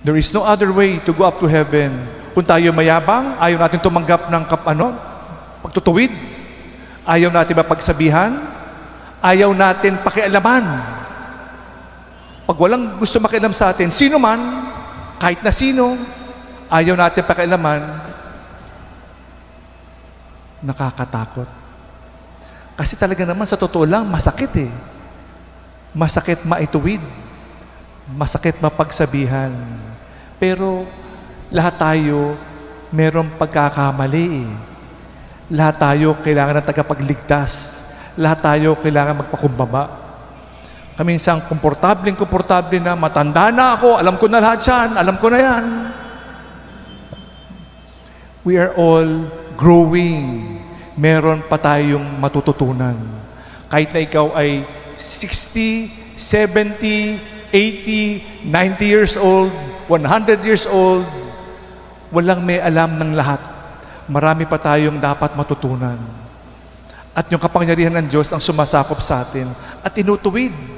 There is no other way to go up to heaven. Kung tayo mayabang, ayaw natin tumanggap ng pagtutuwid, ayaw natin mapagsabihan, ayaw natin pakialaman. Pag walang gusto makialam sa atin, sino man, kahit na sino, ayaw natin pakialaman, nakakatakot. Kasi talaga naman, sa totoo lang, masakit eh. Masakit maituwid. Masakit mapagsabihan. Pero lahat tayo merong pagkakamali eh. Lahat tayo kailangan ng tagapagligtas. Lahat tayo kailangan magpakumbaba. Kaminsang komportable na, matanda na ako, alam ko na lahat yan, alam ko na yan. We are all growing. Meron pa tayong matututunan. Kahit na ikaw ay 60, 70, 80, 90 years old, 100 years old, walang may alam ng lahat. Marami pa tayong dapat matutunan. At yung kapangyarihan ng Diyos ang sumasakop sa atin at inutuwid